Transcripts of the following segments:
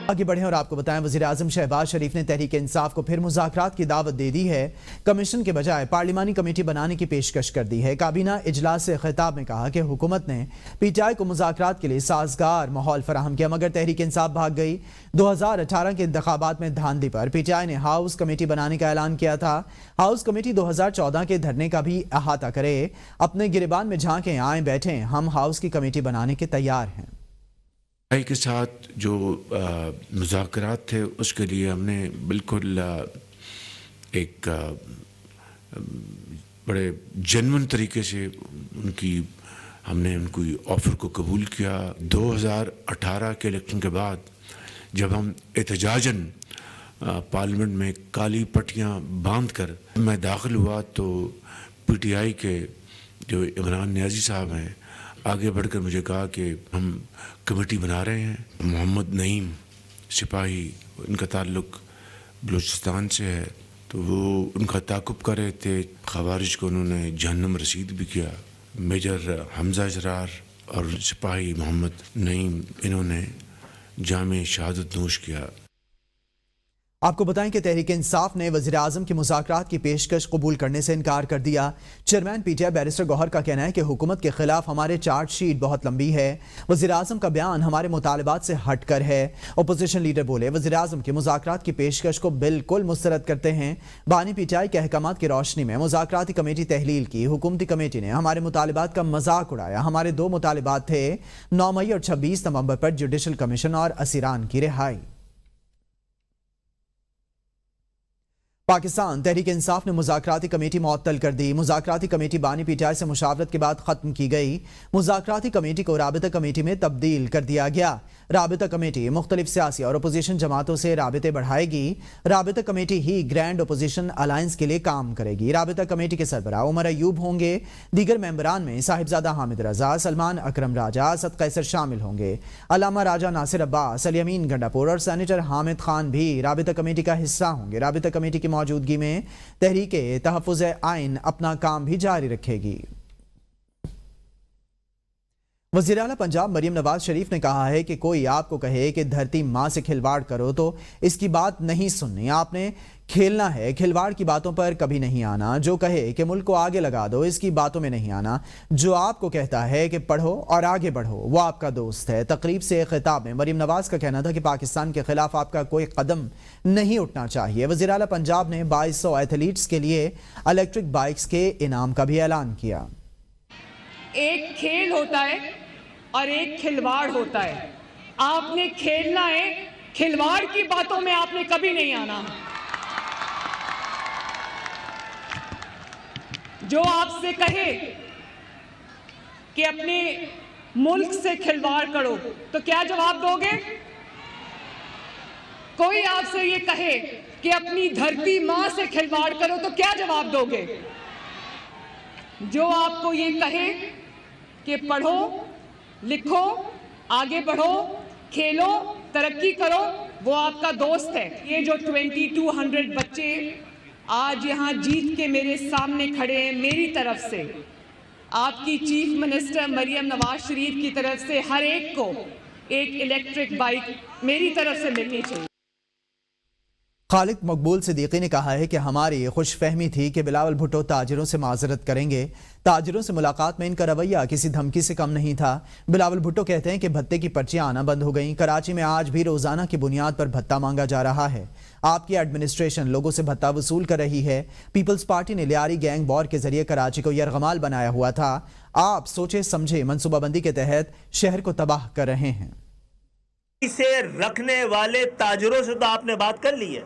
آگے بڑھیں اور آپ کو بتائیں، وزیراعظم شہباز شریف نے تحریک انصاف کو پھر مذاکرات کی دعوت دے دی ہے۔ کمیشن کے بجائے پارلیمانی کمیٹی بنانے کی پیشکش کر دی ہے۔ کابینہ اجلاس سے خطاب میں کہا کہ حکومت نے پی ٹی آئی کو مذاکرات کے لیے سازگار ماحول فراہم کیا، مگر تحریک انصاف بھاگ گئی۔ 2018 کے انتخابات میں دھاندلی پر پی ٹی آئی نے ہاؤس کمیٹی بنانے کا اعلان کیا تھا۔ ہاؤس کمیٹی 2014 کے دھرنے کا بھی احاطہ کرے، اپنے گریبان میں جھانکیں، آئیں بیٹھیں، ہم ہاؤس کی کمیٹی بنانے کے تیار ہیں۔ کے ساتھ جو مذاکرات تھے اس کے لیے ہم نے بالکل ایک بڑے جنون طریقے سے ہم نے ان کی آفر کو قبول کیا۔ 2018 کے الیکشن کے بعد جب ہم احتجاجاً پارلیمنٹ میں کالی پٹیاں باندھ کر میں داخل ہوا تو پی ٹی آئی کے جو عمران نیازی صاحب ہیں آگے بڑھ کر مجھے کہا کہ ہم کمیٹی بنا رہے ہیں۔ محمد نعیم سپاہی، ان کا تعلق بلوچستان سے ہے، تو وہ ان کا تعاقب کر رہے تھے۔ خوارج کو انہوں نے جہنم رسید بھی کیا۔ میجر حمزہ اجرار اور سپاہی محمد نعیم انہوں نے جام شہادت نوش کیا۔ آپ کو بتائیں کہ تحریک انصاف نے وزیراعظم کی مذاکرات کی پیشکش قبول کرنے سے انکار کر دیا۔ Chairman P T I barrister Gohar کا کہنا ہے کہ حکومت کے خلاف ہمارے چارج شیٹ بہت لمبی ہے، وزیراعظم کا بیان ہمارے مطالبات سے ہٹ کر ہے۔ اپوزیشن لیڈر بولے وزیراعظم کی مذاکرات کی پیشکش کو بالکل مسترد کرتے ہیں۔ بانی پی ٹی آئی کے احکامات کی روشنی میں مذاکراتی کمیٹی تحلیل کی، حکومتی کمیٹی نے ہمارے مطالبات کا مذاق اڑایا۔ ہمارے 2 مطالبات تھے، 9 مئی اور 26 نومبر پر جوڈیشل کمیشن اور اسیران کی رہائی۔ پاکستان تحریک انصاف نے مذاکراتی کمیٹی معطل کر دی۔ مذاکراتی کمیٹی بانی پی ٹی آئی سے مشاورت کے بعد ختم کی گئی۔ مذاکراتی کمیٹی کو رابطہ کمیٹی میں تبدیل کر دیا گیا۔ رابطہ کمیٹی مختلف سیاسی اور اپوزیشن جماعتوں سے رابطے بڑھائے گی۔ رابطہ کمیٹی ہی گرینڈ اپوزیشن الائنس کے لیے کام کرے گی۔ رابطہ کمیٹی کے سربراہ عمر ایوب ہوں گے۔ دیگر ممبران میں صاحبزادہ حامد رضا، سلمان اکرم راجہ، اسد قیصر شامل ہوں گے۔ علامہ راجہ ناصر عباس، الیمین گنڈاپور اور سینیٹر حامد خان بھی رابطہ کمیٹی کا حصہ ہوں گے۔ رابطہ کمیٹی کی موجودگی میں تحریک تحفظ آئین اپنا کام بھی جاری رکھے گی۔ وزیر اعلیٰ پنجاب مریم نواز شریف نے کہا ہے کہ کوئی آپ کو کہے کہ دھرتی ماں سے کھلواڑ کرو تو اس کی بات نہیں سننی، آپ نے کھیلنا ہے، کھلواڑ کی باتوں پر کبھی نہیں آنا۔ جو کہے کہ ملک کو آگے لگا دو، اس کی باتوں میں نہیں آنا۔ جو آپ کو کہتا ہے کہ پڑھو اور آگے بڑھو، وہ آپ کا دوست ہے۔ تقریب سے خطاب میں مریم نواز کا کہنا تھا کہ پاکستان کے خلاف آپ کا کوئی قدم نہیں اٹھنا چاہیے۔ وزیر اعلیٰ پنجاب نے 2200 ایتھلیٹس کے لیے الیکٹرک بائکس کے انعام کا بھی اعلان کیا۔ ایک کھیل ہوتا ہے اور ایک کھلواڑ ہوتا ہے۔ آپ نے کھیلنا ہے، کھلواڑ کی باتوں میں آپ نے کبھی نہیں آنا۔ جو آپ سے کہے کہ اپنے ملک سے کھلواڑ کرو تو کیا جواب دو گے؟ کوئی آپ سے یہ کہے کہ اپنی دھرتی ماں سے کھلواڑ کرو تو کیا جواب دو گے؟ جو آپ کو یہ کہے کہ پڑھو، لکھو، آگے بڑھو، کھیلو، ترقی کرو، وہ آپ کا دوست ہے۔ یہ جو 2200 بچے آج یہاں جیت کے میرے سامنے کھڑے ہیں، میری طرف سے آپ کی چیف منسٹر مریم نواز شریف کی طرف سے ہر ایک کو ایک الیکٹرک بائک میری طرف سے ملنی چاہیے۔ خالد مقبول صدیقی نے کہا ہے کہ ہماری خوش فہمی تھی کہ بلاول بھٹو تاجروں سے معذرت کریں گے۔ تاجروں سے ملاقات میں ان کا رویہ کسی دھمکی سے کم نہیں تھا۔ بلاول بھٹو کہتے ہیں کہ بھتے کی پرچیاں آنا بند ہو گئیں۔ کراچی میں آج بھی روزانہ کی بنیاد پر بھتہ مانگا جا رہا ہے۔ آپ کی ایڈمنسٹریشن لوگوں سے بھتہ وصول کر رہی ہے۔ پیپلز پارٹی نے لیاری گینگ وار کے ذریعے کراچی کو یرغمال بنایا ہوا تھا۔ آپ سوچے سمجھے منصوبہ بندی کے تحت شہر کو تباہ کر رہے ہیں۔ اسے رکھنے والے تاجروں سے تو آپ نے بات کر لی ہے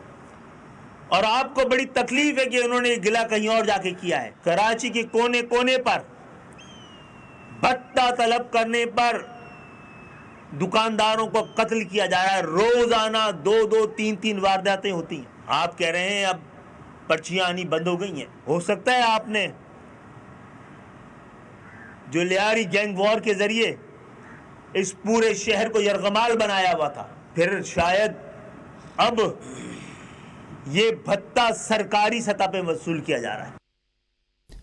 اور آپ کو بڑی تکلیف ہے کہ انہوں نے گلہ کہیں اور جا کے کیا ہے۔ کراچی کے کونے کونے پر بھتہ طلب کرنے پر دکانداروں کو قتل کیا جا رہا ہے۔ روزانہ 2 3 وارداتیں ہوتی ہیں۔ آپ کہہ رہے ہیں اب پرچیاں آنی بند ہو گئی ہیں۔ ہو سکتا ہے آپ نے جو لیاری گینگ وار کے ذریعے اس پورے شہر کو یرغمال بنایا ہوا تھا، پھر شاید اب یہ بھتہ سرکاری سطح پہ وصول کیا جا رہا ہے۔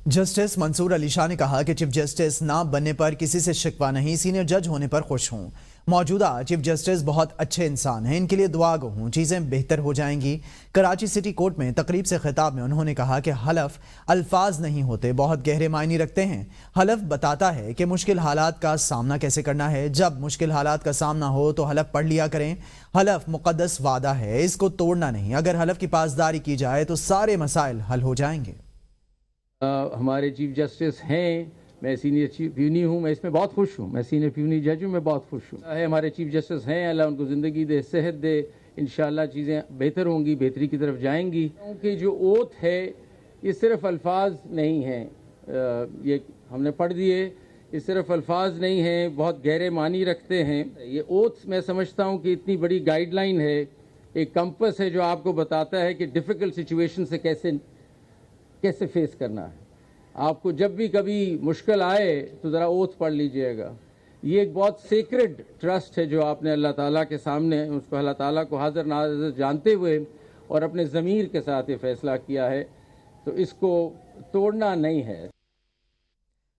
जस्टिस मंसूर अली शाह ने कहा कि चीफ जस्टिस ना बनने पर किसी से शिकवा नहीं, सीनियर जज होने पर खुश हूं। मौजूदा चीफ जस्टिस बहुत अच्छे इंसान हैं, इनके लिए दुआ गो हूं, चीज़ें बेहतर हो जाएंगी। कराची सिटी कोर्ट में तकरीब से खिताब में उन्होंने कहा कि हलफ अल्फाज नहीं होते, बहुत गहरे मायने रखते हैं। हलफ बताता है कि मुश्किल हालात का सामना कैसे करना है। जब मुश्किल हालात का सामना हो तो हलफ पढ़ लिया करें। हलफ मुक़द्दस वादा है, इसको तोड़ना नहीं। अगर हलफ की पासदारी की जाए तो सारे मसाइल हल हो जाएंगे। हमारे चीफ जस्टिस हैं, मैं सीनियर चीफ प्यूनी हूँ, मैं इसमें बहुत खुश हूँ। मैं सीनियर प्यूनी जज हूँ, मैं बहुत खुश हूँ। हमारे चीफ जस्टिस हैं, अल्लाह उनको ज़िंदगी दे, सेहत दे, इंशाअल्लाह चीज़ें बेहतर होंगी, बेहतरी की तरफ जाएंगी। क्योंकि जो ओथ है ये सिर्फ अल्फाज नहीं हैं, ये हमने पढ़ दिए, ये सिर्फ अल्फाज नहीं हैं, बहुत गहरे मानी रखते हैं। ये ओथ मैं समझता हूँ कि इतनी बड़ी गाइडलाइन है, एक कंपस है जो आपको बताता है कि डिफ़िकल्ट सिचुएशन से कैसे फेस करना है। आपको जब भी कभी मुश्किल आए तो ज़रा ओथ पढ़ लीजिएगा। ये एक बहुत सेक्रेड ट्रस्ट है जो आपने अल्लाह ताला के सामने, उसको अल्लाह ताला को हाज़िर नाज़िर जानते हुए और अपने ज़मीर के साथ ये फ़ैसला किया है, तो इसको तोड़ना नहीं है।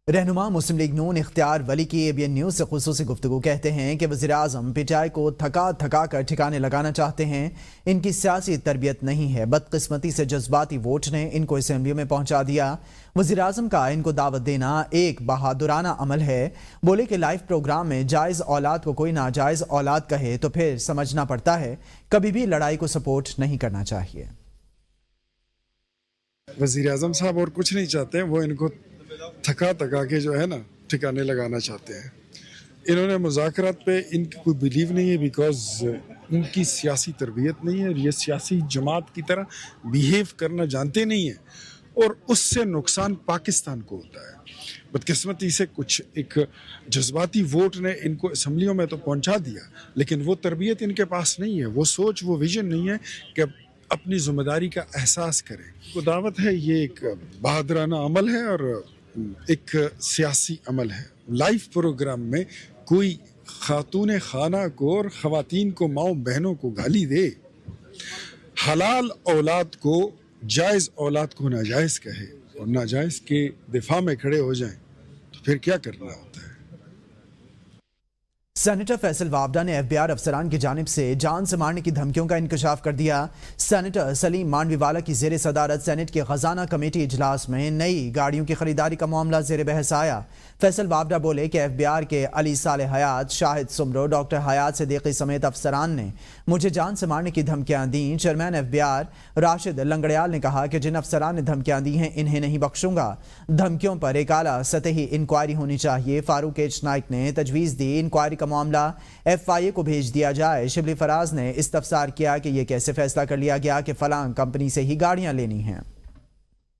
रहनुमा मुस्लिम लीग नून इख्तियार वली की ABN न्यूज़ से खुसूसी गुफ्तगू कहते हैं कि वज़ीर-ए-आज़म PTI को थका कर ठिकाने लगाना चाहते हैं। इनकी सियासी तरबियत नहीं है, बदकिस्मती से जज्बाती वोट ने इनको असेंबली में पहुंचा दिया। वज़ीर-ए-आज़म का इनको दावत देना एक बहादुराना अमल है। बोले कि लाइव प्रोग्राम में जायज़ औलाद को कोई नाजायज़ औलाद कहे तो फिर समझना पड़ता है। कभी भी लड़ाई को सपोर्ट नहीं करना चाहिए। वज़ीर-ए-आज़म साहब और कुछ नहीं चाहते हैं, वो इनको थका के जो है ना ठिकाने लगाना चाहते हैं। इन्होंने मुज़ाकरात पे इनकी कोई बिलीव नहीं है, बिकॉज इनकी सियासी तरबियत नहीं है और ये सियासी जमात की तरह बिहेव करना जानते नहीं हैं, और उससे नुकसान पाकिस्तान को होता है। बदकिस्मती से कुछ एक जज्बाती वोट ने इनको असम्बलियों में तो पहुंचा दिया, लेकिन वो तरबियत इनके पास नहीं है, वो सोच, वो विजन नहीं है कि अपनी ज़िम्मेदारी का एहसास करें। वो दावत है, ये एक बहादुराना अमल है और एक सियासी अमल है। लाइव प्रोग्राम में कोई खातून खाना को और ख़वातीन को, माओ बहनों को गाली दे, हलाल औलाद को जायज़ औलाद को नाजायज़ कहे और नाजायज़ के दिफा में खड़े हो जाएं, तो फिर क्या करना होता है। सेनेटर फैसल वावडा ने FBI अफसरान की जानिब से जान से मारने की धमकियों का इंकशाफ कर दिया। सेनेटर सलीम मांडवीवाला की ज़ेर सदारत सेनेट की खजाना कमेटी इजलास में नई गाड़ियों की खरीदारी का मामला ज़ेर बहस आया। फैसल वावडा बोले कि FBI के अली साले हयात, शाहिद सुमरो, डॉक्टर हयात सिद्दीकी समेत अफसरान ने मुझे जान से मारने की धमकियां दी। चेयरमैन FBI राशिद लंगड़ियाल ने कहा कि जिन अफसरान ने धमकियां दी हैं इन्हें नहीं बख्शूंगा। धमकियों पर एक आला सतही इंक्वायरी होनी चाहिए। फारूक एच नाइक ने तजवीज़ दी इंक्वायरी का मामला FIA को भेज दिया जाए। शिबली फराज ने इस्तफसार किया कि यह कैसे फैसला कर लिया गया कि फलां कंपनी से ही गाड़ियां लेनी हैं।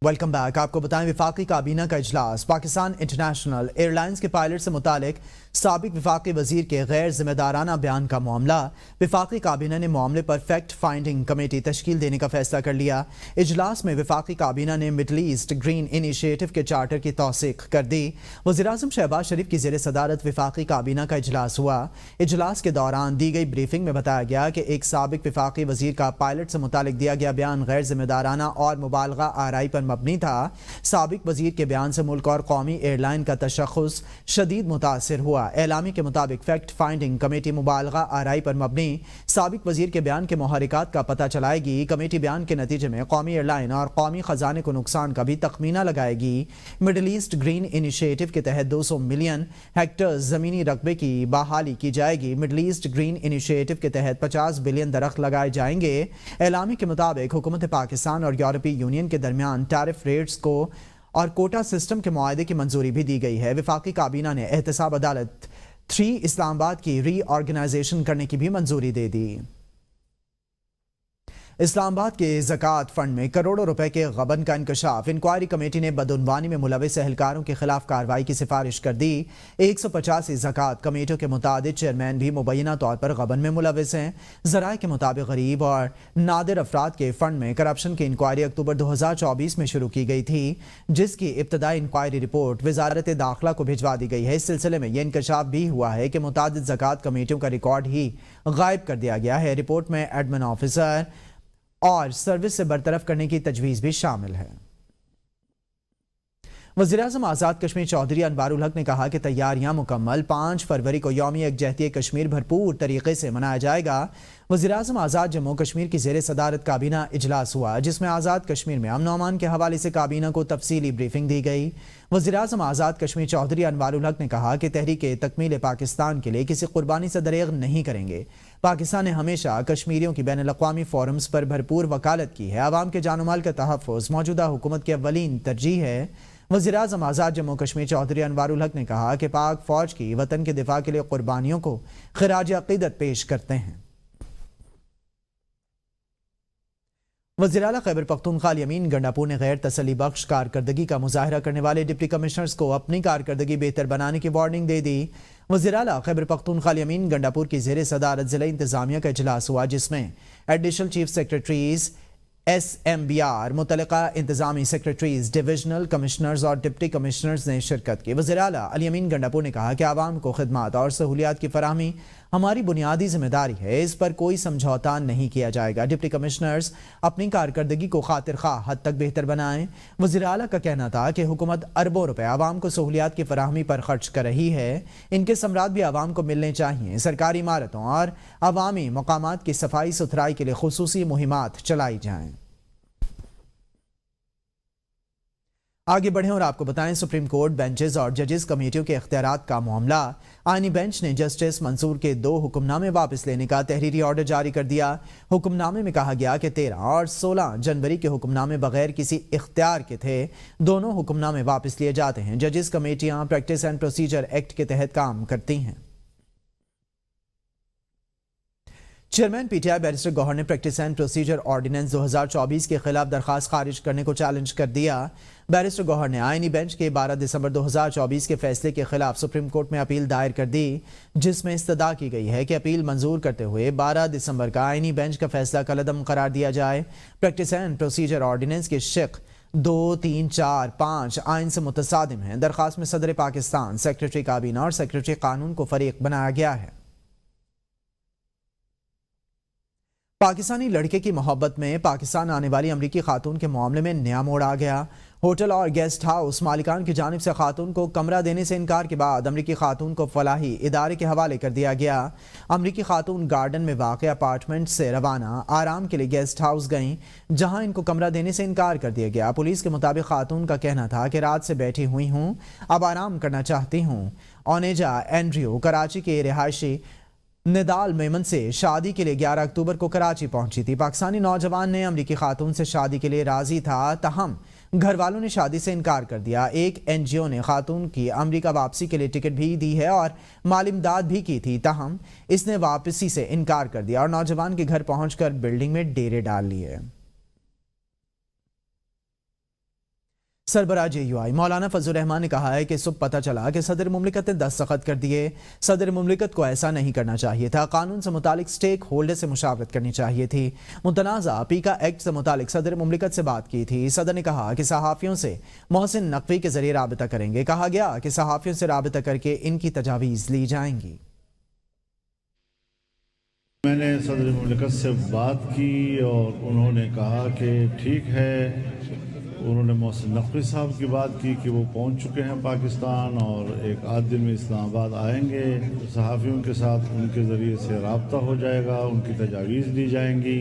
Welcome back. आपको बताएं, विफाकी काबीना का इजलास। पाकिस्तान इंटरनेशनल एयरलाइंस के पायलट से मुतालिक साबिक विफाकी वजीर के गैर जिम्मेदाराना बयान का मामला। विफाकी काबीना ने मामले पर फैक्ट फाइंडिंग कमेटी तश्कील देने का फैसला कर लिया। इजलास में विफाकी काबीना ने मिडल ईस्ट ग्रीन इनिशिएटिव के चार्टर की तौसीक कर दी। वज़ीर-ए-आज़म शहबाज शरीफ की ज़ेर सदारत विफाकी काबीना का इजलास हुआ। इजलास के दौरान दी गई ब्रीफिंग में बताया गया कि एक साबिक विफाकी वजीर का पायलट से मुतालिक दिया गया बयान गैर जिम्मेदाराना और मुबालगा आराई पर मबनी था। साबिक वजीर के बयान से मुल्क और कौमी एयरलाइन का तशख़्ख़ुस शदीद मुतासिर हुआ। एलामी के मुताबिक फैक्ट फाइंडिंग कमेटी मुबालगा आराई पर मबनी साबिक वजीर के बयान के मुहर्रिकात का पता चलाएगी। कमेटी बयान के नतीजे में कौमी एयरलाइन और कौमी खजाने को नुकसान का भी तखमीना लगाएगी। मिडल ईस्ट ग्रीन इनिशिएटिव के तहत 200 मिलियन हेक्टेयर ज़मीनी रकबे की बहाली की जाएगी। मिडल ईस्ट ग्रीन इनिशिएटिव के तहत 50 बिलियन दरख्त लगाए जाएंगे। एलामी के मुताबिक हुकूमत पाकिस्तान और यूरोपीय यूनियन के दरमियान टैरिफ रेट्स को और कोटा सिस्टम के मुआहदे की मंजूरी भी दी गई है। विफाकी काबीना ने एहतसाब अदालत 3 इस्लामाबाद की रीऑर्गेनाइजेशन करने की भी मंजूरी दे दी। इस्लामाबाद के ज़कात फंड में करोड़ों रुपए के गबन का इंकशाफ। इंक्वायरी कमेटी ने बदउनवानी में मुलविस एहलकारों के खिलाफ कार्रवाई की सिफारिश कर दी। 185 ज़कात कमेटियों के मुताबिक चेयरमैन भी मुबैना तौर पर गबन में मुलविस हैं। ज़राए के मुताबिक गरीब और नादिर अफराद के फंड में करप्शन की इंक्वायरी अक्टूबर 2024 में शुरू की गई थी, जिसकी इब्तदाई इंक्वायरी रिपोर्ट वजारत दाखिला को भिजवा दी गई है। इस सिलसिले में यह इंकशाफ भी हुआ है कि मुतादिद ज़कात कमेटियों का रिकॉर्ड ही गायब कर दिया गया है। रिपोर्ट में एडमिन ऑफिसर और सर्विस से बरतरफ करने की तजवीज़ भी शामिल है। वज़ीर-ए-आज़म आज़ाद कश्मीर चौधरी अनवारुल हक ने कहा कि तैयारियां मुकम्मल, 5 फरवरी को यौम यकजहती कश्मीर भरपूर तरीके से मनाया जाएगा। वज़ीर-ए-आज़म आज़ाद जम्मू कश्मीर की ज़ेर सदारत काबीना इजलास हुआ, जिसमें आज़ाद कश्मीर में अमन अमान के हवाले से काबीना को तफसीली ब्रीफिंग दी गई। वज़ीर-ए-आज़म आज़ाद कश्मीर चौधरी अनवारुल हक ने कहा कि तहरीक तकमील पाकिस्तान के लिए किसी कुर्बानी से दरेग नहीं करेंगे। पाकिस्तान ने हमेशा कश्मीरियों की बैन अल-अक़वामी फोरम्स पर भरपूर वकालत की है। आवाम के जानमाल का तहफ़्फ़ुज़ मौजूदा हुकूमत की अव्वलीन तरजीह है। वज़ीर-ए-आज़म आज़ाद जम्मू कश्मीर चौधरी अनवारुल हक ने कहा कि पाक फ़ौज की वतन के दिफा के लिए कुर्बानियों को ख़िराज अक़ीदत पेश करते हैं। वज़ीर आला खैबर पख्तूनख्वा अल-यमीन गंडापुर ने गैर तसल्ली बख्श कारकर्दगी का मुजाहरा करने वाले डिप्टी कमिश्नर्स को अपनी कारकर्दगी बेहतर बनाने की वार्निंग दे दी। वज़ीर आला खैबर पख्तूनख्वा अल-यमीन गंडापुर की ज़ेर सदारत ज़िला इंतज़ामिया का इजलास हुआ, जिसमें एडिशनल चीफ सेक्रेटरीज SMBR, मुतलका इंतजामी सेक्रेटरीज, डिविजनल कमिश्नर्स और डिप्टी कमिश्नर्स ने शिरकत की। वज़ीर आला अल-यमीन गंडापुर ने कहा कि आवाम को खिदमात और सहूलियात की फराहमी हमारी बुनियादी जिम्मेदारी है, इस पर कोई समझौता नहीं किया जाएगा। डिप्टी कमिश्नर्स अपनी कारकर्दगी को खातिर ख्वाह हद तक बेहतर बनाएं। वज़ीर आला का कहना था कि हुकूमत अरबों रुपए आवाम को सहूलियात की फराहमी पर खर्च कर रही है, इनके समरात भी आवाम को मिलने चाहिए। सरकारी इमारतों और अवामी मकामात की सफाई सुथराई के लिए खुसूसी मुहिमात चलाई जाएं। आगे बढ़ें और आपको बताएं, सुप्रीम कोर्ट बेंचेस और जजेस कमेटियों के इख्तियारात का मामला। आईनी बेंच ने जस्टिस मंसूर के 2 हुक्मनामे वापस लेने का तहरीरी ऑर्डर जारी कर दिया। हुक्मनामे में कहा गया कि 13 और 16 जनवरी के हुक्मनामे बगैर किसी इख्तियार के थे। दोनों हुक्मनामे वापस लिए जाते हैं। जजेस कमेटियां प्रैक्टिस एंड प्रोसीजर एक्ट के तहत काम करती हैं। चेयरमैन पीटीआई बैरिस्टर गौहर ने प्रैक्टिस एंड प्रोसीजर ऑर्डिनेंस 2024 के खिलाफ दरखास्त खारिज करने को चैलेंज कर दिया। बैरिस्टर गौहर ने आईनी बेंच के 12 दिसंबर 2024 के फैसले के खिलाफ सुप्रीम कोर्ट में अपील दायर कर दी, जिसमें इस्तदा की गई है कि अपील मंजूर करते हुए 12 दिसंबर का आईनी बेंच का फैसला कलअदम करार दिया जाए। प्रैक्टिस एंड प्रोसीजर ऑर्डिनेंस के शिक 2, 3, 4, 5 आइन से मुतसादिम हैं। दरखास्त में सदर पाकिस्तान, सेक्रेटरी काबीना और सेक्रेटरी कानून को फरीक बनाया गया है। पाकिस्तानी लड़के की मोहब्बत में पाकिस्तान आने वाली अमरीकी खातून के मामले में नया मोड़ आ गया। होटल और गेस्ट हाउस मालिकान की जानिब से खातून को कमरा देने से इनकार के बाद अमरीकी खातून को फलाही इदारे के हवाले कर दिया गया। अमरीकी खातून गार्डन में वाक़ अपार्टमेंट से रवाना आराम के लिए गेस्ट हाउस गईं, जहां इनको कमरा देने से इनकार कर दिया गया। पुलिस के मुताबिक खातून का कहना था कि रात से बैठी हुई हूँ, अब आराम करना चाहती हूँ। ओनेजा एंड्रयू कराची के रिहायशी निदाल मेमन से शादी के लिए 11 अक्टूबर को कराची पहुंची थी। पाकिस्तानी नौजवान ने अमरीकी खातून से शादी के लिए राजी था, तहम घर वालों ने शादी से इनकार कर दिया। एक NGO ने खातून की अमरीका वापसी के लिए टिकट भी दी है और माली इमदाद भी की थी, तहम इसने वापसी से इनकार कर दिया और नौजवान के घर पहुंचकर बिल्डिंग में डेरे डाल लिए। सरबराह JUI मौलाना फजल रहमान ने कहा है कि सुबह पता चला कि सदर मुमलिकत ने दस्तखत कर दिए। सदर मुमलिकत को ऐसा नहीं करना चाहिए था। कानून से मुतालिक स्टेक होल्डर से मुशावरत करनी चाहिए थी। मुतनाज़ा पीका एक्ट से मुतालिक सदर मुमलिकत से बात की थी। सदर ने कहा कि सहाफ़ियों से मोहसिन नकवी के जरिए राबिता करेंगे। कहा गया कि सहाफ़ियों से राबिता करके इनकी तजावीज़ ली जाएंगी। मैंने सदर मुमलिकत से बात की और उन्होंने कहा कि ठीक है। उन्होंने मोहसिन नकवी साहब की बात की कि वो पहुंच चुके हैं पाकिस्तान और एक आध दिन में इस्लामाबाद आएंगे। सहाफ़ियों के साथ उनके ज़रिए से रब्ता हो जाएगा, उनकी तजावीज़ दी जाएंगी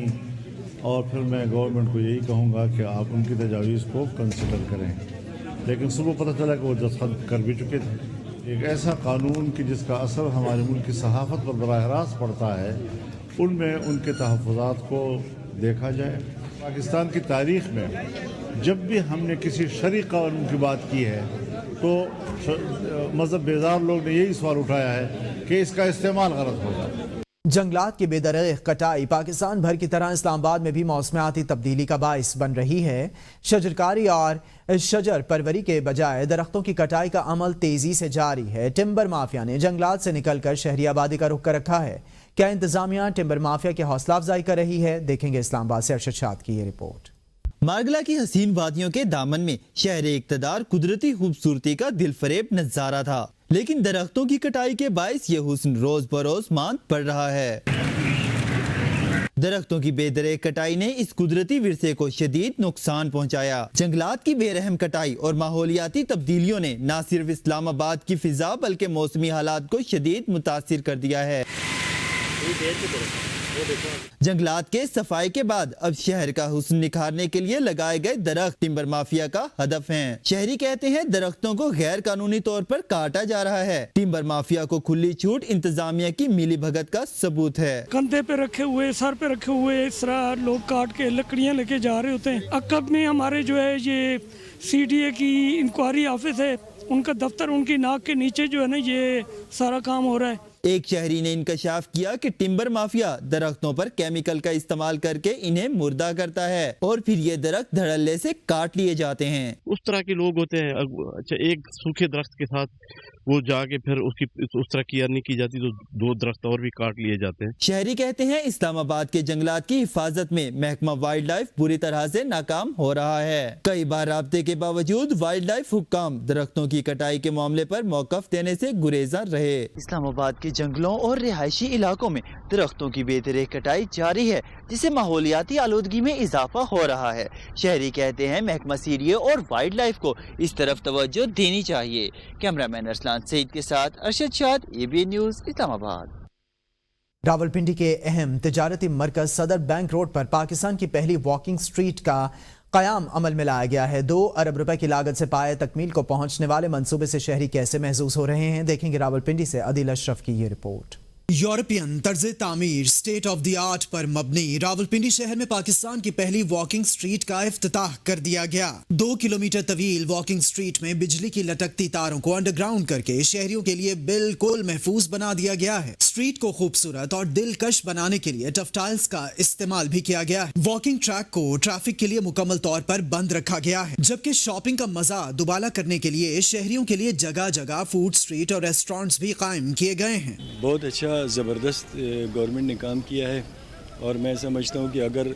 और फिर मैं गवर्नमेंट को यही कहूँगा कि आप उनकी तजावीज़ को कंसिडर करें। लेकिन सुबह पता चला कि वो दस्तखत कर भी चुके थे। एक ऐसा कानून कि जिसका असर हमारे मुल्क की सहाफ़त पर बराह रास्त पड़ता है, उनमें उनके तहफ़्फ़ुज़ात को देखा जाए। पाकिस्तान की तारीख़ में जब भी हमने किसी शरई कानून की बात की है तो मज़हब बेजार लोग ने यही सवाल उठाया है कि इसका इस्तेमाल गलत होगा। जंगलात की बेदरग कटाई पाकिस्तान भर की तरह इस्लामाबाद में भी मौसमियाती तब्दीली का बाइस बन रही है। शजरकारी और शजर परवरी के बजाय दरख्तों की कटाई का अमल तेजी से जारी है। टिम्बर माफिया ने जंगलात से निकलकर शहरी आबादी का रुख कर रखा है। क्या इंतजामिया टिम्बर माफिया की हौसला अफजाई कर रही है? देखेंगे इस्लामाबाद से अरशद शाद की ये रिपोर्ट। मारगला की हसीन वादियों के दामन में शहर इक़्तिदार कुदरती खूबसूरती का दिलफरेब नजारा था, लेकिन दरख्तों की कटाई के बाइस ये हुस्न रोज बरोज मांद पड़ रहा है। درختوں کی بے دریغ کٹائی نے اس قدرتی ورثے کو شدید نقصان پہنچایا۔ جنگلات کی بے رحم کٹائی اور ماحولیاتی تبدیلیوں نے نہ صرف اسلام آباد کی فضا بلکہ موسمی حالات کو شدید متاثر کر دیا ہے۔ جنگلات کے صفائی کے بعد اب شہر کا حسن نکھارنے کے لیے لگائے گئے درخت ٹمبر مافیا کا ہدف ہیں۔ شہری کہتے ہیں درختوں کو غیر قانونی طور پر کاٹا جا رہا ہے۔ ٹمبر مافیا کو کھلی چھوٹ انتظامیہ کی ملی بھگت کا ثبوت ہے۔ کندھے پہ رکھے ہوئے، سر پہ رکھے ہوئے اس طرح لوگ کاٹ کے لکڑیاں لے کے جا رہے ہوتے ہیں۔ عقب میں ہمارے جو ہے یہ CDA کی انکوائری آفس ہے، ان کا دفتر ان کی ناک کے نیچے جو ہے نا یہ سارا کام ہو رہا ہے۔ ایک شہری نے انکشاف کیا کہ ٹمبر مافیا درختوں پر کیمیکل کا استعمال کر کے انہیں مردہ کرتا ہے اور پھر یہ درخت دھڑلے سے کاٹ لیے جاتے ہیں۔ اس طرح کے لوگ ہوتے ہیں، اچھا ایک سوکھے درخت کے ساتھ وہ جا کے پھر اس طرح کیئر نہیں کی جاتی تو 2 درخت اور بھی کاٹ لیے جاتے ہیں۔ شہری کہتے ہیں اسلام آباد کے جنگلات کی حفاظت میں محکمہ وائلڈ لائف بری طرح سے ناکام ہو رہا ہے۔ کئی بار رابطے کے باوجود وائلڈ لائف حکام درختوں کی کٹائی کے معاملے پر موقف دینے سے گریزاں رہے۔ اسلام آباد کے جنگلوں اور رہائشی علاقوں میں درختوں کی بے دریغ کٹائی جاری ہے، جس سے ماحولیاتی آلودگی میں اضافہ ہو رہا ہے۔ شہری کہتے ہیں محکمہ CDA اور وائلڈ لائف کو اس طرف توجہ دینی چاہیے۔ کیمرہ مین ارسلان سعید کے ساتھ ارشد شاد، ABN نیوز، اسلام آباد۔ راولپنڈی کے اہم تجارتی مرکز صدر بینک روڈ پر پاکستان کی پہلی واکنگ سٹریٹ کا قیام عمل میں لایا گیا ہے۔ 2 ارب روپے کی لاگت سے پائے تکمیل کو پہنچنے والے منصوبے سے شہری کیسے محظوظ ہو رہے ہیں، دیکھیں گے راولپنڈی سے عادل اشرف کی یہ رپورٹ۔ یورپین طرز تعمیر اسٹیٹ آف دی آرٹ پر مبنی راولپنڈی شہر میں پاکستان کی پہلی واکنگ سٹریٹ کا افتتاح کر دیا گیا۔ 2 کلومیٹر طویل واکنگ سٹریٹ میں بجلی کی لٹکتی تاروں کو انڈر گراؤنڈ کر کے شہریوں کے لیے بالکل محفوظ بنا دیا گیا ہے۔ سٹریٹ کو خوبصورت اور دلکش بنانے کے لیے ٹف ٹائلز کا استعمال بھی کیا گیا ہے۔ واکنگ ٹریک کو ٹریفک کے لیے مکمل طور پر بند رکھا گیا ہے، جبکہ شاپنگ کا مزہ دوبالا کرنے کے لیے شہریوں کے لیے جگہ جگہ فوڈ سٹریٹ اور ریسٹورینٹس بھی قائم کیے گئے ہیں۔ بہت اچھا زبردست گورنمنٹ نے کام کیا ہے، اور میں سمجھتا ہوں کہ اگر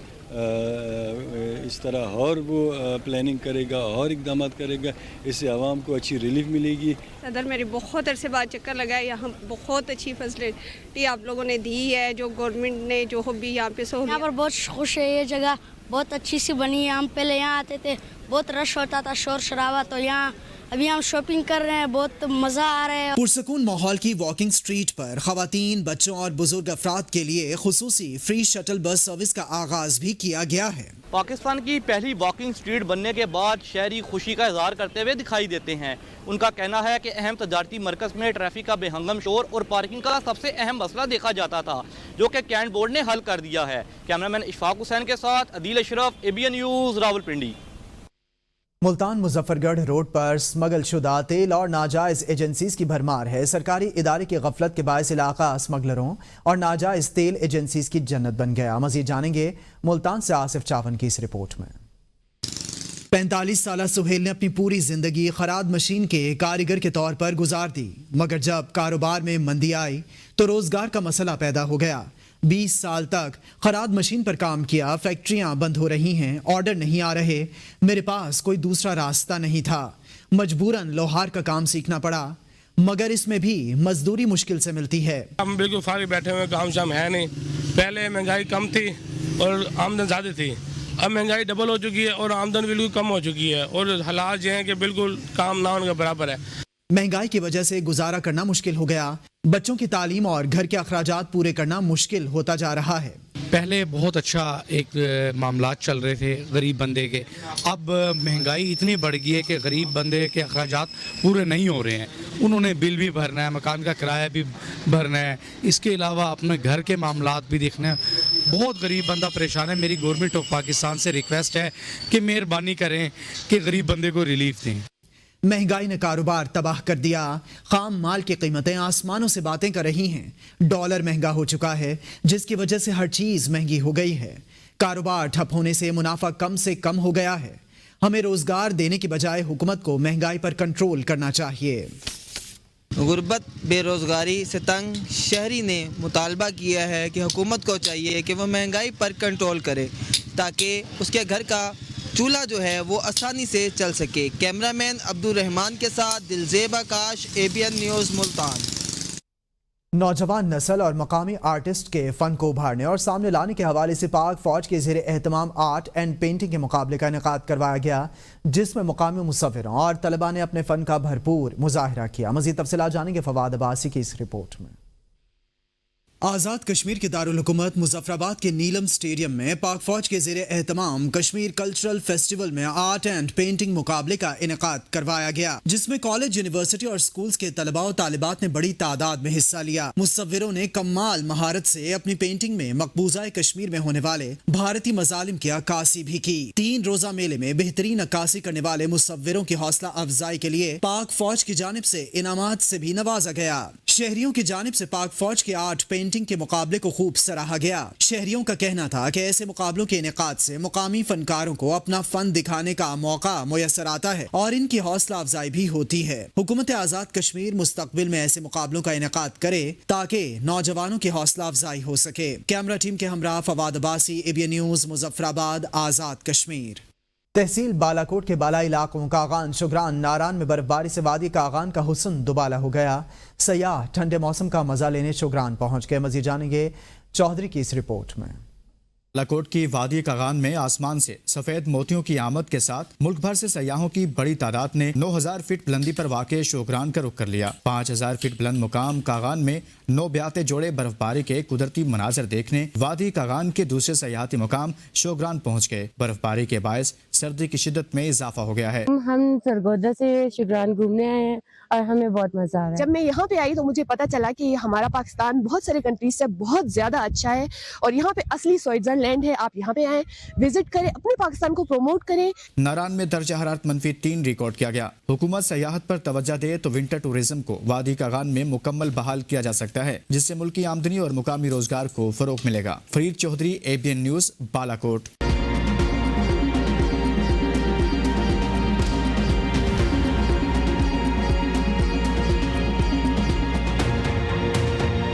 اس طرح اور وہ پلاننگ کرے گا اور اقدامات کرے گا، اس سے عوام کو اچھی ریلیف ملے گی۔ صدر میرے بہت عرصے بعد چکر لگا ہے، یہاں بہت اچھی فیسلٹی آپ لوگوں نے دی ہے، جو گورنمنٹ نے جو بھی یہاں پہ یہاں پر بہت خوش ہے، یہ جگہ بہت اچھی سی بنی ہے۔ ہم پہلے یہاں آتے تھے، بہت رش ہوتا تھا، شور شرابہ، تو یہاں ابھی ہم شاپنگ کر رہے ہیں، بہت مزہ آ رہا ہے۔ پرسکون ماحول کی واکنگ سٹریٹ پر خواتین، بچوں اور بزرگ افراد کے لیے خصوصی فری شٹل بس سروس کا آغاز بھی کیا گیا ہے۔ پاکستان کی پہلی واکنگ سٹریٹ بننے کے بعد شہری خوشی کا اظہار کرتے ہوئے دکھائی دیتے ہیں۔ ان کا کہنا ہے کہ اہم تجارتی مرکز میں ٹریفک کا بے ہنگم شور اور پارکنگ کا سب سے اہم مسئلہ دیکھا جاتا تھا، جو کہ کینٹ بورڈ نے حل کر دیا ہے۔ کیمرہ مین اشفاق حسین کے ساتھ عادل اشرف، ABN نیوز، راولپنڈی۔ ملتان مظفر گڑھ روڈ پر سمگل شدہ تیل اور ناجائز ایجنسیز کی بھرمار ہے۔ سرکاری ادارے کی غفلت کے باعث علاقہ اسمگلروں اور ناجائز تیل ایجنسیز کی جنت بن گیا۔ مزید جانیں گے ملتان سے آصف چاون کی اس رپورٹ میں۔ 45 سالہ سہیل نے اپنی پوری زندگی خراد مشین کے کاریگر کے طور پر گزار دی، مگر جب کاروبار میں مندی آئی تو روزگار کا مسئلہ پیدا ہو گیا۔ 20 سال تک خراد مشین پر کام کیا، فیکٹریاں بند ہو رہی ہیں، آرڈر نہیں آ رہے، میرے پاس کوئی دوسرا راستہ نہیں تھا، مجبوراً لوہار کا کام سیکھنا پڑا، مگر اس میں بھی مزدوری مشکل سے ملتی ہے۔ ہم بالکل فارغ بیٹھے ہوئے، کام شام ہے نہیں۔ پہلے مہنگائی کم تھی اور آمدن زیادہ تھی، اب مہنگائی ڈبل ہو چکی ہے اور آمدن بالکل کم ہو چکی ہے، اور حالات یہ ہیں کہ بالکل کام نہ ہونے کے برابر ہے۔ مہنگائی کی وجہ سے گزارا کرنا مشکل ہو گیا، بچوں کی تعلیم اور گھر کے اخراجات پورے کرنا مشکل ہوتا جا رہا ہے۔ پہلے بہت اچھا ایک معاملات چل رہے تھے غریب بندے کے، اب مہنگائی اتنی بڑھ گئی ہے کہ غریب بندے کے اخراجات پورے نہیں ہو رہے ہیں۔ انہوں نے بل بھی بھرنا ہے، مکان کا کرایہ بھی بھرنا ہے، اس کے علاوہ اپنے گھر کے معاملات بھی دیکھنا ہے۔ بہت غریب بندہ پریشان ہے۔ میری گورنمنٹ آف پاکستان سے ریکویسٹ ہے کہ مہربانی کریں کہ غریب بندے کو ریلیف دیں۔ مہنگائی نے کاروبار تباہ کر دیا، خام مال کی قیمتیں آسمانوں سے باتیں کر رہی ہیں، ڈالر مہنگا ہو چکا ہے جس کی وجہ سے ہر چیز مہنگی ہو گئی ہے، کاروبار ٹھپ ہونے سے منافع کم سے کم ہو گیا ہے۔ ہمیں روزگار دینے کی بجائے حکومت کو مہنگائی پر کنٹرول کرنا چاہیے۔ غربت، بے روزگاری سے تنگ شہری نے مطالبہ کیا ہے کہ حکومت کو چاہیے کہ وہ مہنگائی پر کنٹرول کرے تاکہ اس کے گھر کا چولہا جو ہے وہ آسانی سے چل سکے۔ کیمرہ مین عبد الرحمان کے ساتھ دلزیب آکاش، ABN نیوز، ملتان۔ नौजवान नस्ल और मकामी आर्टिस्ट के फन को उभारने और सामने लाने के हवाले से पाक फौज के ज़ेरे एहतमाम आर्ट एंड पेंटिंग के मुकाबले का इनेकाद करवाया गया, जिसमें मुकामी मुसव्विरों और तलबा ने अपने फ़न का भरपूर मुजाहिरा किया। मज़ीद तफसीलात जानेंगे फवाद अब्बासी की इस रिपोर्ट में। आज़ाद कश्मीर के दारुल हुकूमत मुजफ्फराबाद के नीलम स्टेडियम में पाक फौज के ज़ेरे एहतमाम कश्मीर कल्चरल फेस्टिवल में आर्ट एंड पेंटिंग मुकाबले का इनेकाद करवाया गया, जिसमें कॉलेज, यूनिवर्सिटी और स्कूल्स के तलबा और तालिबात ने बड़ी तादाद में हिस्सा लिया। मुसव्विरों ने कमाल महारत से अपनी पेंटिंग में मकबूजा कश्मीर में होने वाले भारतीय मजालिम की अक्कासी भी की। 3 रोजा मेले में बेहतरीन अक्कासी करने वाले मुसव्विरों की हौसला अफजाई के लिए पाक फौज की जानिब से इनामात से भी नवाजा गया। शहरियों की जानिब से पाक फौज के आर्ट पेंटिंग के मुकाबले को खूब सराहा गया। शहरियों का कहना था कि ऐसे मुकाबलों के इनेकाद से मुकामी फनकारों को अपना फन दिखाने का मौका मुयसर आता है और इनकी हौसला अफजाई भी होती है। हुकूमत आज़ाद कश्मीर मुस्तकबिल में ऐसे मुकाबलों का इनेकाद करे ताकि नौजवानों की हौसला अफजाई हो सके। कैमरा टीम के हमरा फवाद अब्बासी, ABN न्यूज़, मुजफ्फराबाद, आज़ाद कश्मीर। तहसील बालाकोट के बालाई इलाकों कागान, शुगरान, नारान में बर्फबारी से वादी कागान का हुस्न दुबाला हो गया। सयाह ठंडे मौसम का मजा लेने शुगरान पहुंच गए। मजीद जानेंगे चौधरी की इस रिपोर्ट में। बालाकोट की वादी कागान में आसमान से सफेद मोतियों की आमद के साथ मुल्क भर से सयाहों की बड़ी तादाद ने 9000 फीट बुलंदी पर वाक़े शोगरान का रुख कर लिया। 5000 फीट बुलंद मुकाम कागान में 9 ब्याते जोड़े बर्फबारी के कुदरती मनाजर देखने वादी कागान के दूसरे सयाहती मुकाम शोगरान पहुँच गए। बर्फबारी के बायस सर्दी की शिद्दत में इजाफा हो गया है। हम सरगोदा से शुगरान घूमने आए हैं और हमें बहुत मजा आ रहा है। जब मैं यहाँ पे आई तो मुझे पता चला कि हमारा पाकिस्तान बहुत सारे कंट्रीज से बहुत ज्यादा अच्छा है और यहाँ पे असली स्विट्जरलैंड है। आप यहाँ पे आए, विजिट करें, अपने पाकिस्तान को प्रमोट करें। नारान में दर्जा हरारत -3 रिकॉर्ड किया गया। हुकूमत सयाहत पर तवज्जो दे तो विंटर टूरिज्म को वादी कागान में मुकम्मल बहाल किया जा सकता है, जिससे मुल्की आमदनी और मुकामी रोजगार को फरोग मिलेगा। Farid Chaudhry, ABN news, Balakot.